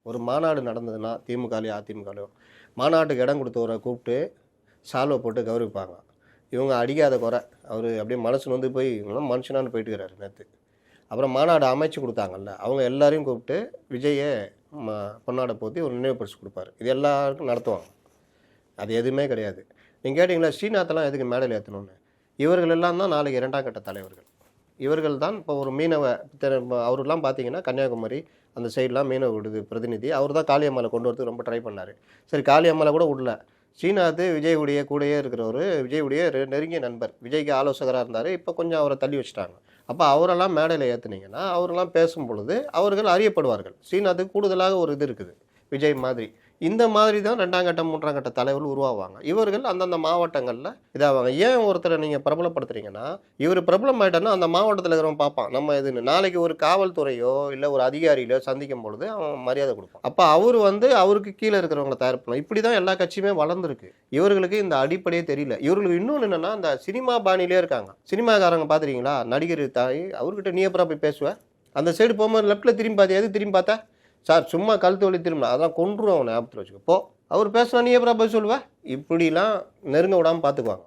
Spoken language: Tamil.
ஒரு மாநாடு நடந்ததுன்னா திமுகலையோ அதிமுகலையோ மாநாட்டுக்கு இடம் கொடுத்தவரை கூப்பிட்டு சால்வை போட்டு கௌரவிப்பாங்க. இவங்க அடிக்காத குறை அவர் அப்படியே மனசு வந்து போய் இவங்களாம் மனுஷனான்னு போயிட்டுக்கிறாரு நேற்று. அப்புறம் மாநாடு அமைச்சு கொடுத்தாங்கல்ல, அவங்க எல்லாரையும் கூப்பிட்டு விஜயை பொன்னாடை போற்றி ஒரு நினைவு பரிசு கொடுப்பாரு. இது எல்லாருக்கும் நடத்துவாங்க. அது எதுவுமே கிடையாது. நீங்கள் கேட்டிங்களா ஸ்ரீநாத்தெல்லாம் எதுக்கு மேடையில் ஏற்றணும்னு? இவர்கள் எல்லாம் தான் நாளைக்கு 2ஆம் கட்ட தலைவர்கள். இவர்கள் தான் இப்போ ஒரு மீனவ அவரெல்லாம் பார்த்தீங்கன்னா கன்னியாகுமரி அந்த சைட்லாம் மீனவ விடுது பிரதிநிதி. அவர் தான் காளியம்மாவை கொண்டு வரதுக்கு ரொம்ப ட்ரை பண்ணார். சரி காளியம்மாவை கூட விடல. ஸ்ரீநாத் விஜயுடைய கூடயே இருக்கிறவர், விஜயுடைய நெருங்கிய நண்பர், விஜய்க்கு ஆலோசகராக இருந்தார். இப்போ கொஞ்சம் அவரை தள்ளி வச்சுட்டாங்க. அப்போ அவரெல்லாம் மேடையில் ஏற்றுனீங்கன்னா அவரெல்லாம் பேசும் பொழுது அவர்கள் அறியப்படுவார்கள். ஸ்ரீநாத்துக்கு கூடுதலாக ஒரு இது இருக்குது விஜய் மாதிரி. இந்த மாதிரி தான் 2ஆம் கட்ட 3ஆம் கட்ட தலைவர்கள் உருவாவாங்க. இவர்கள் அந்தந்த மாவட்டங்களில் இதாவாங்க. ஏன் ஒருத்தரை நீங்கள் பிரபலப்படுத்துறீங்கன்னா, இவர் பிரபலம் ஆகிட்டான்னா அந்த மாவட்டத்தில் இருக்கிறவன் பார்ப்பான் நம்ம எதுன்னு. நாளைக்கு ஒரு காவல்துறையோ இல்லை ஒரு அதிகாரியிலோ சந்திக்கும் பொழுது அவன் மரியாதை கொடுப்பான். அப்போ அவர் வந்து அவருக்கு கீழே இருக்கிறவங்களை தயார் பண்ணலாம். இப்படி தான் எல்லா கட்சியுமே வளர்ந்துருக்கு. இவர்களுக்கு இந்த அடிப்படையே தெரியல. இவர்களுக்கு இன்னொன்று என்னென்னா அந்த சினிமா பாணியிலே இருக்காங்க. சினிமாக்காரங்க பார்த்துறீங்களா, நடிகர் தாய் அவர்கிட்ட நீ எப்பறம் போய் பேசுவேன்? அந்த சைடு போகும்போது லெஃப்ட்டில் திரும்பி பார்த்து எது திரும்பி பார்த்தா சார் சும்மா கழுத்து வலி திரும்பினா அதான் கொன்றுவோம் ஞாபகத்தில் வச்சுக்கோ. அவர் பேசினா நீ எப்பறம் போய் சொல்லுவேன்? இப்படிலாம் நெருங்க விடாமல் பார்த்துக்குவாங்க.